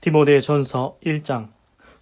디모데전서 1장.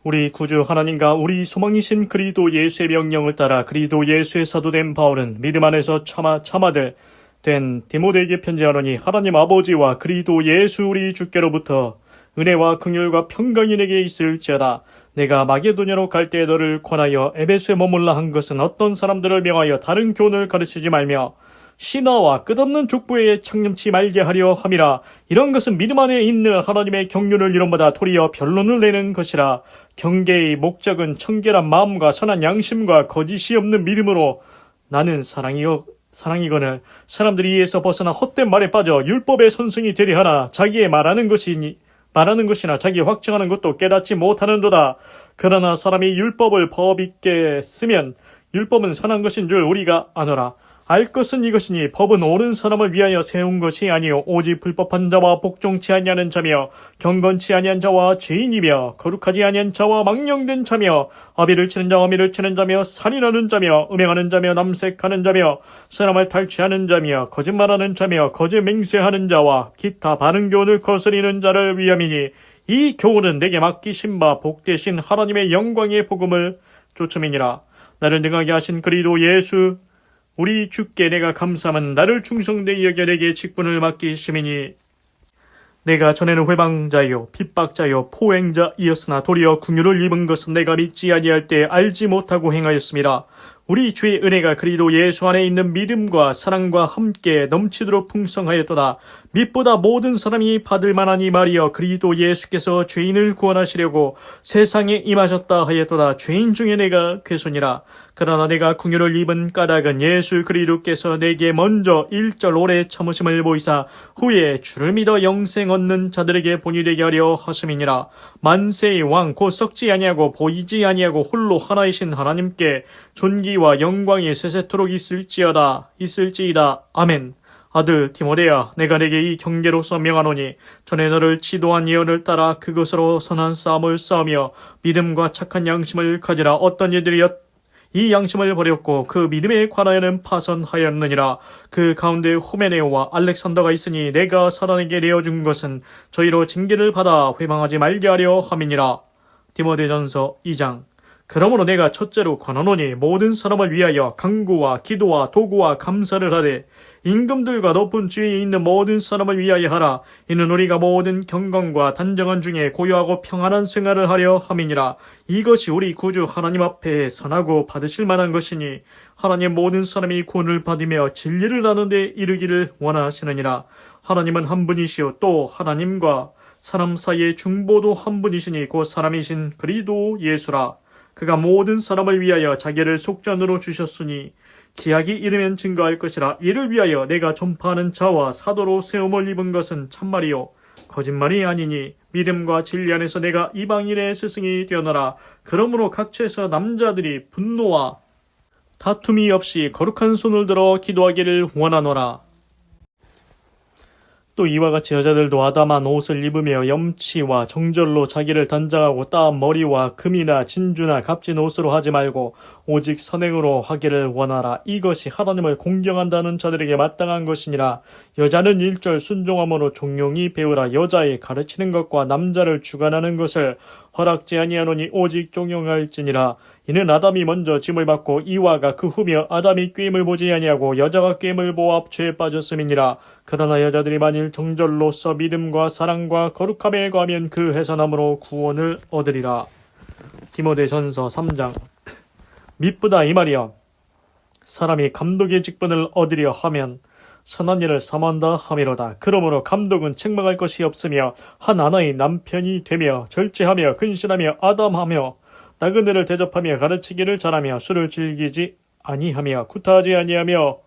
우리 구주 하나님과 우리 소망이신 그리스도 예수의 명령을 따라 그리스도 예수의 사도된 바울은 믿음 안에서 참아들 된 디모데에게 편지하노니, 하나님 아버지와 그리스도 예수 우리 주께로부터 은혜와 긍휼과 평강이 내게 있을지어다. 내가 마게도냐로 갈 때 너를 권하여 에베소에 머물라 한 것은 어떤 사람들을 명하여 다른 교훈을 가르치지 말며 신화와 끝없는 족보에 창념치 말게 하려 함이라. 이런 것은 믿음 안에 있는 하나님의 경륜을 이론보다 도리어 변론을 내는 것이라. 경계의 목적은 청결한 마음과 선한 양심과 거짓이 없는 믿음으로 나는 사랑이거늘 사람들이 이에서 벗어나 헛된 말에 빠져 율법의 선승이 되려 하나 자기의 말하는 것이나 자기 확증하는 것도 깨닫지 못하는도다. 그러나 사람이 율법을 법 있게 쓰면 율법은 선한 것인 줄 우리가 아노라. 알 것은 이것이니 법은 옳은 사람을 위하여 세운 것이 아니요 오직 불법한 자와 복종치 아니하는 자며 경건치 아니한 자와 죄인이며 거룩하지 아니한 자와 망령된 자며 아비를 치는 자와 어미를 치는 자며 살인하는 자며 음행하는 자며 남색하는 자며 사람을 탈취하는 자며 거짓말하는 자며 거짓 맹세하는 자와 기타 바른 교훈을 거스리는 자를 위함이니, 이 교훈은 내게 맡기신 바 복되신 하나님의 영광의 복음을 쫓음이니라. 나를 능하게 하신 그리스도 예수 우리 주께 내가 감사함은 나를 충성되이 여겨 내게 직분을 맡기심이니, 내가 전에는 회방자요 핍박자요 포행자이었으나 도리어 긍휼을 입은 것은 내가 믿지 아니할 때 알지 못하고 행하였습니다. 우리 주의 은혜가 그리스도 예수 안에 있는 믿음과 사랑과 함께 넘치도록 풍성하였도다. 빛보다 모든 사람이 받을 만한 이 말이여 그리스도 예수께서 죄인을 구원하시려고 세상에 임하셨다 하였도다. 죄인 중에 내가 괴손이라. 그러나 내가 긍휼을 입은 까닭은 예수 그리스도께서 내게 먼저 1절 오래 참으심을 보이사 후에 주를 믿어 영생 얻는 자들에게 본이 되게 하려 하심이니라. 만세의 왕 곧 썩지 아니하고 보이지 아니하고 홀로 하나이신 하나님께 존귀와 영광이 세세토록 있을지이다. 아멘. 아들 디모데야, 내가 내게 이 경계로서 명하노니, 전에 너를 지도한 예언을 따라 그것으로 선한 싸움을 싸우며 믿음과 착한 양심을 가지라. 어떤 이들이 이 양심을 버렸고 그 믿음에 관하여는 파선하였느니라. 그 가운데 후메네오와 알렉산더가 있으니 내가 사단에게 내어준 것은 저희로 징계를 받아 회방하지 말게 하려 함이니라. 디모데전서 2장. 그러므로 내가 첫째로 권하노니 모든 사람을 위하여 간구와 기도와 도구와 감사를 하되 임금들과 높은 지위에 있는 모든 사람을 위하여 하라. 이는 우리가 모든 경건과 단정한 중에 고요하고 평안한 생활을 하려 함이니라. 이것이 우리 구주 하나님 앞에 선하고 받으실 만한 것이니, 하나님 모든 사람이 구원을 받으며 진리를 아는 데 이르기를 원하시느니라. 하나님은 한 분이시요 또 하나님과 사람 사이의 중보도 한 분이시니 곧 사람이신 그리스도 예수라. 그가 모든 사람을 위하여 자기를 속전으로 주셨으니 기약이 이르면 증거할 것이라. 이를 위하여 내가 전파하는 자와 사도로 세움을 입은 것은 참말이요 거짓말이 아니니, 믿음과 진리 안에서 내가 이방인의 스승이 되어노라. 그러므로 각처에서 남자들이 분노와 다툼이 없이 거룩한 손을 들어 기도하기를 원하노라. 또 이와 같이 여자들도 아담한 옷을 입으며 염치와 정절로 자기를 단장하고 따은 머리와 금이나 진주나 값진 옷으로 하지 말고 오직 선행으로 하기를 원하라. 이것이 하나님을 공경한다는 자들에게 마땅한 것이니라. 여자는 1절 순종함으로 종용히 배우라. 여자의 가르치는 것과 남자를 주관하는 것을 허락지 아니하노니 오직 종용할지니라. 이는 아담이 먼저 짐을 받고 이와가 그 후며 아담이 꾀임을 보지 아니하고 여자가 꾀임을 보아 죄에 빠졌음이니라. 그러나 여자들이 만일 정절로서 믿음과 사랑과 거룩함에 거하면 그 해산함으로 구원을 얻으리라. 디모데전서 3장. mit보다 이 말이여, 사람이 감독의 직분을 얻으려 하면 선한 일을 삼한다 함이로다. 그러므로 감독은 책망할 것이 없으며 한 아나의 남편이 되며 절제하며 근신하며 아담하며 나그네를 대접하며 가르치기를 잘하며 술을 즐기지 아니하며 구타하지 아니하며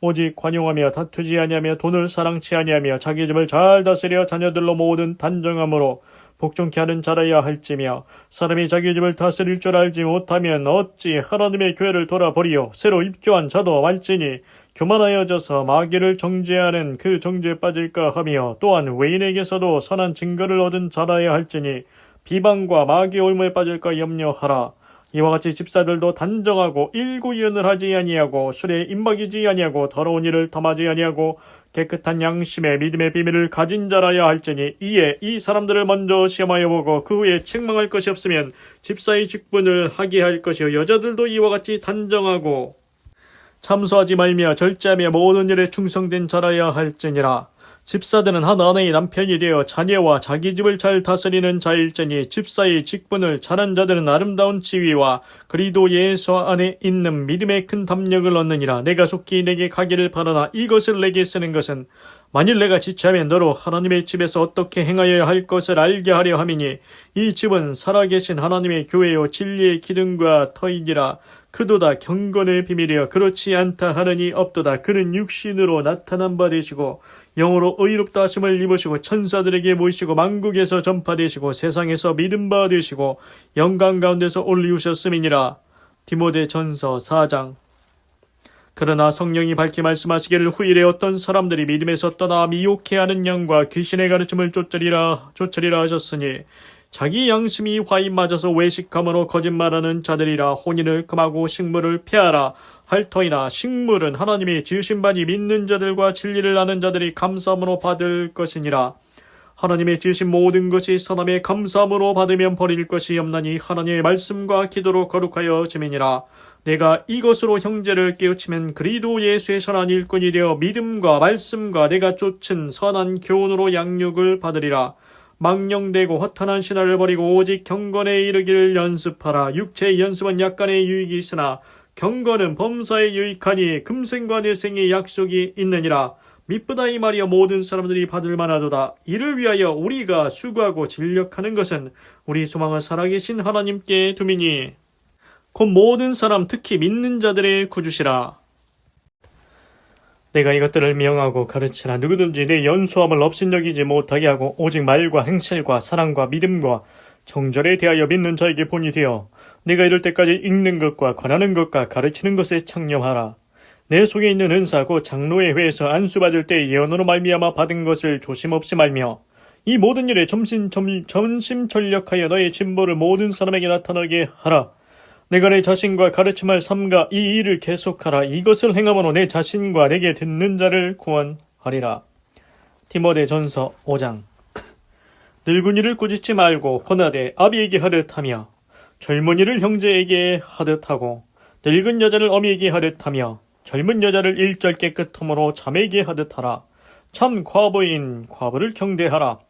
오직 관용하며 다투지 아니하며 돈을 사랑치 아니하며 자기 집을 잘 다스려 자녀들로 모든 단정함으로 복종케 하는 자라야 할지며, 사람이 자기 집을 다스릴 줄 알지 못하면 어찌 하나님의 교회를 돌아버리요. 새로 입교한 자도 말지니 교만하여져서 마귀를 정죄하는 그 정죄에 빠질까 하며, 또한 외인에게서도 선한 증거를 얻은 자라야 할지니 비방과 마귀의 올무에 빠질까 염려하라. 이와 같이 집사들도 단정하고 일구이연을 하지 아니하고 술에 임박이지 아니하고 더러운 일을 탐하지 아니하고 깨끗한 양심의 믿음의 비밀을 가진 자라야 할지니 이에 이 사람들을 먼저 시험하여 보고 그 후에 책망할 것이 없으면 집사의 직분을 하게 할 것이요 여자들도 이와 같이 단정하고 참소하지 말며 절제하며 모든 일에 충성된 자라야 할지니라. 집사들은 한 아내의 남편이 되어 자녀와 자기 집을 잘 다스리는 자일지니 집사의 직분을 잘한 자들은 아름다운 지위와 그리도 예수 안에 있는 믿음의 큰 담력을 얻느니라. 내가 속히 내게 가기를 바라나 이것을 내게 쓰는 것은 만일 내가 지체하면 너로 하나님의 집에서 어떻게 행하여야 할 것을 알게 하려 함이니 이 집은 살아계신 하나님의 교회요 진리의 기둥과 터이니라. 그도다 경건의 비밀이여 그렇지 않다 하느니 없도다. 그는 육신으로 나타난 바 되시고 영으로 의롭다 하심을 입으시고 천사들에게 모이시고 만국에서 전파되시고 세상에서 믿음 바 되시고 영광 가운데서 올리우셨음이니라. 디모데전서 4장. 그러나 성령이 밝히 말씀하시기를 후일에 어떤 사람들이 믿음에서 떠나 미혹해하는 영과 귀신의 가르침을 쫓으리라 하셨으니 자기 양심이 화인 맞아서 외식함으로 거짓말하는 자들이라. 혼인을 금하고 식물을 피하라. 핥터이나 식물은 하나님이 지으신 바니 믿는 자들과 진리를 아는 자들이 감사함으로 받을 것이니라. 하나님의 지으신 모든 것이 선함에 감사함으로 받으면 버릴 것이 없나니 하나님의 말씀과 기도로 거룩하여 지민이라. 내가 이것으로 형제를 깨우치면 그리도 예수의 선한 일꾼이 되어 믿음과 말씀과 내가 쫓은 선한 교훈으로 양육을 받으리라. 망령되고 허탄한 신화를 버리고 오직 경건에 이르기를 연습하라. 육체의 연습은 약간의 유익이 있으나 경건은 범사에 유익하니 금생과 내생의 약속이 있느니라. 미쁘다 이 말이여 모든 사람들이 받을 만하도다. 이를 위하여 우리가 수고하고 진력하는 것은 우리 소망을 살아계신 하나님께 두미니 곧 모든 사람 특히 믿는 자들의 구주시라. 내가 이것들을 명하고 가르치라. 누구든지 내 연소함을 업신여기지 못하게 하고 오직 말과 행실과 사랑과 믿음과 정절에 대하여 믿는 자에게 본이 되어 내가 이럴 때까지 읽는 것과 권하는 것과 가르치는 것에 창념하라. 내 속에 있는 은사 곧 장로의 회에서 안수받을 때 예언으로 말미암아 받은 것을 조심없이 말며 이 모든 일에 전심전력하여 너의 진보를 모든 사람에게 나타나게 하라. 내가 내 자신과 가르침을 삼가 이 일을 계속하라. 이것을 행함으로 내 자신과 내게 듣는 자를 구원하리라. 디모데전서 5장. 늙은이를 꾸짖지 말고 권하되 아비에게 하듯하며 젊은이를 형제에게 하듯하고 늙은 여자를 어미에게 하듯하며 젊은 여자를 일절 깨끗함으로 자매에게 하듯하라. 참 과부인 과부를 경대하라.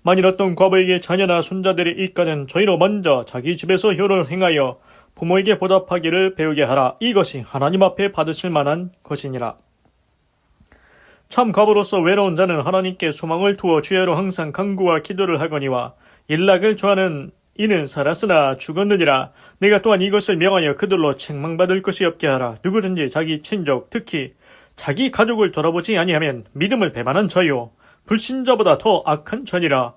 만일 어떤 과부에게 자녀나 손자들이 있거든 저희로 먼저 자기 집에서 효를 행하여 부모에게 보답하기를 배우게 하라. 이것이 하나님 앞에 받으실 만한 것이니라. 참 과부로서 외로운 자는 하나님께 소망을 두어 주야로 항상 간구와 기도를 하거니와 일락을 좋아하는 이는 살았으나 죽었느니라. 내가 또한 이것을 명하여 그들로 책망받을 것이 없게 하라. 누구든지 자기 친족 특히 자기 가족을 돌아보지 아니하면 믿음을 배반한 자요 불신자보다 더 악한 자니라.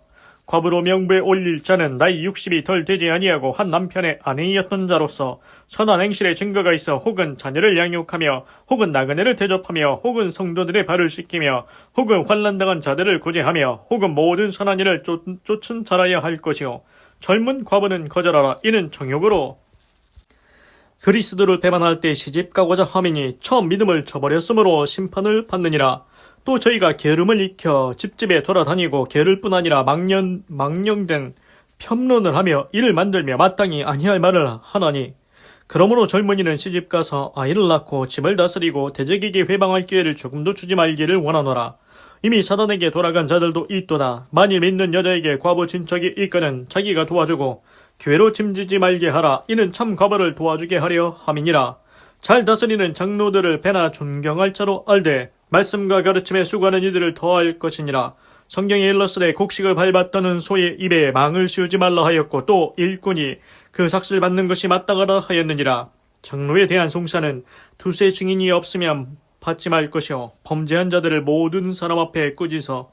과부로 명부에 올릴 자는 나이 60이 덜 되지 아니하고 한 남편의 아내이었던 자로서 선한 행실의 증거가 있어 혹은 자녀를 양육하며 혹은 나그네를 대접하며 혹은 성도들의 발을 씻기며 혹은 환난당한 자들을 구제하며 혹은 모든 선한 일을 쫓은 자라야 할 것이요 젊은 과부는 거절하라. 이는 정욕으로 그리스도를 배반할 때 시집가고자 함이니 처음 믿음을 저버렸으므로 심판을 받느니라. 또 저희가 게으름을 익혀 집집에 돌아다니고 게으를 뿐 아니라 망령된 편론을 하며 이를 만들며 마땅히 아니할 말을 하나니 그러므로 젊은이는 시집가서 아이를 낳고 집을 다스리고 대적에게 회방할 기회를 조금도 주지 말기를 원하노라. 이미 사단에게 돌아간 자들도 있도다. 만일 믿는 여자에게 과부 친척이 있거든 자기가 도와주고 교회로 짐지지 말게 하라. 이는 참 과부를 도와주게 하려 함이니라. 잘 다스리는 장로들을 배나 존경할 자로 알되 말씀과 가르침에 수고하는 이들을 더할 것이니라. 성경에 일렀으되 곡식을 밟았더는 소의 입에 망을 씌우지 말라 하였고 또 일꾼이 그 삭슬 받는 것이 마땅하다 하였느니라. 장로에 대한 송사는 두세 증인이 없으면 받지 말 것이요 범죄한 자들을 모든 사람 앞에 꾸짖어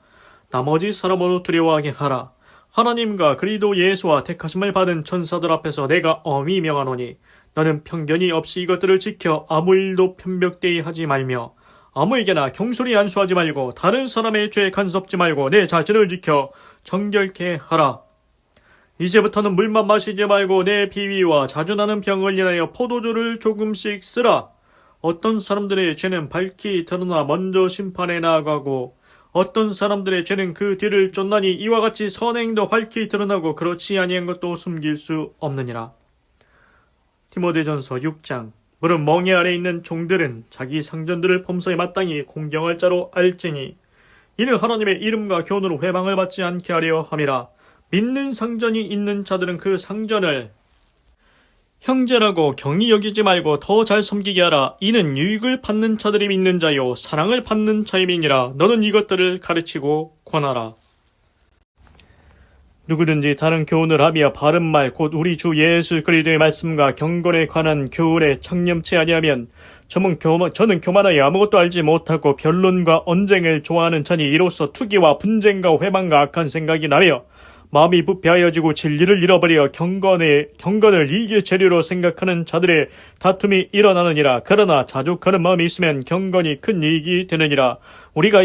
나머지 사람으로 두려워하게 하라. 하나님과 그리도 예수와 택하심을 받은 천사들 앞에서 내가 엄히 명하노니 너는 편견이 없이 이것들을 지켜 아무 일도 편벽되이 하지 말며 아무에게나 경솔히 안수하지 말고 다른 사람의 죄에 간섭지 말고 내 자신을 지켜 정결케 하라. 이제부터는 물만 마시지 말고 내 비위와 자주 나는 병을 인하여 포도주를 조금씩 쓰라. 어떤 사람들의 죄는 밝히 드러나 먼저 심판에 나아가고 어떤 사람들의 죄는 그 뒤를 쫓나니 이와 같이 선행도 밝히 드러나고 그렇지 아니한 것도 숨길 수 없느니라. 디모데전서 6장. 물은 멍에 아래 있는 종들은 자기 상전들을 범사에 마땅히 공경할 자로 알지니 이는 하나님의 이름과 교훈으로 회방을 받지 않게 하려 함이라. 믿는 상전이 있는 자들은 그 상전을 형제라고 경히 여기지 말고 더 잘 섬기게 하라. 이는 유익을 받는 자들이 믿는 자요 사랑을 받는 자임이니라. 너는 이것들을 가르치고 권하라. 누구든지 다른 교훈을 하며 바른 말 곧 우리 주 예수 그리스도의 말씀과 경건에 관한 교훈에 청렴치 아니하면 저는 교만하여 아무것도 알지 못하고 변론과 언쟁을 좋아하는 자니 이로써 투기와 분쟁과 회방과 악한 생각이 나며 마음이 부패하여지고 진리를 잃어버려 경건을 이익의 재료로 생각하는 자들의 다툼이 일어나느니라. 그러나 자족하는 마음이 있으면 경건이 큰 이익이 되느니라. 우리가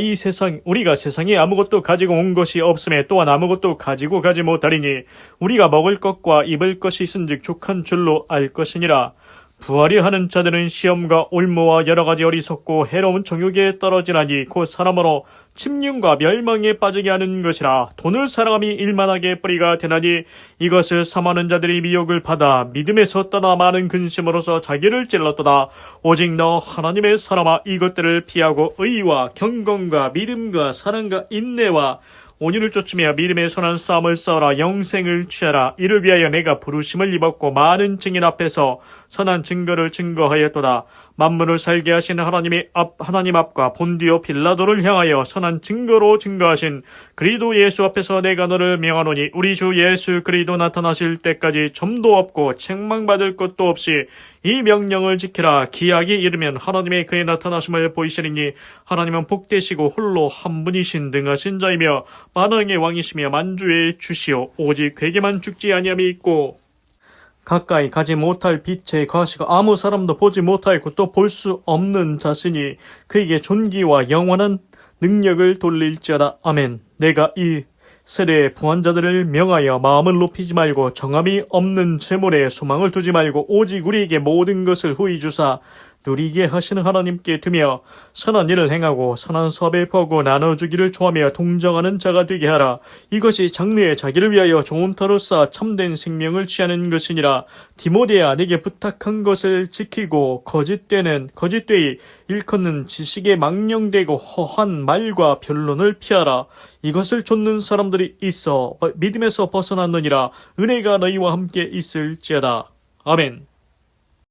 세상에 아무것도 가지고 온 것이 없음에 또한 아무것도 가지고 가지 못하리니 우리가 먹을 것과 입을 것이 있은즉 족한 줄로 알 것이니라. 부하려 하는 자들은 시험과 올무와 여러 가지 어리석고 해로운 정욕에 떨어지나니 곧 사람으로 침륜과 멸망에 빠지게 하는 것이라. 돈을 사랑함이 일만하게 뿌리가 되나니 이것을 삼하는 자들이 미혹을 받아 믿음에서 떠나 많은 근심으로서 자기를 찔렀도다. 오직 너 하나님의 사람아 이것들을 피하고 의와 경건과 믿음과 사랑과 인내와 온유를 쫓으며 믿음의 선한 싸움을 싸우라. 영생을 취하라. 이를 위하여 내가 부르심을 입었고 많은 증인 앞에서 선한 증거를 증거하였도다. 만물을 살게 하신 하나님 앞과 본디오 빌라도를 향하여 선한 증거로 증거하신 그리스도 예수 앞에서 내가 너를 명하노니 우리 주 예수 그리스도 나타나실 때까지 점도 없고 책망받을 것도 없이 이 명령을 지키라. 기약이 이르면 하나님의 그의 나타나심을 보이시리니 하나님은 복되시고 홀로 한 분이신 능하신 자이며 만왕의 왕이시며 만주의 주시오. 오직 그에게만 죽지 아니함이 있고 가까이 가지 못할 빛에 거하시고 아무 사람도 보지 못하였고 또 볼 수 없는 자신이 그에게 존귀와 영원한 능력을 돌릴지어다. 아멘. 내가 이 세대의 부한자들을 명하여 마음을 높이지 말고 정함이 없는 재물에 소망을 두지 말고 오직 우리에게 모든 것을 후히 주사 누리게 하시는 하나님께 두며 선한 일을 행하고 선한 섭에 퍼고 나눠주기를 좋아하며 동정하는 자가 되게 하라. 이것이 장래에 자기를 위하여 좋은 터로 쌓아 참된 생명을 취하는 것이니라. 디모데야 내게 부탁한 것을 지키고 거짓되이 일컫는 지식에 망령되고 허한 말과 변론을 피하라. 이것을 좇는 사람들이 있어 믿음에서 벗어났느니라. 은혜가 너희와 함께 있을지어다. 아멘.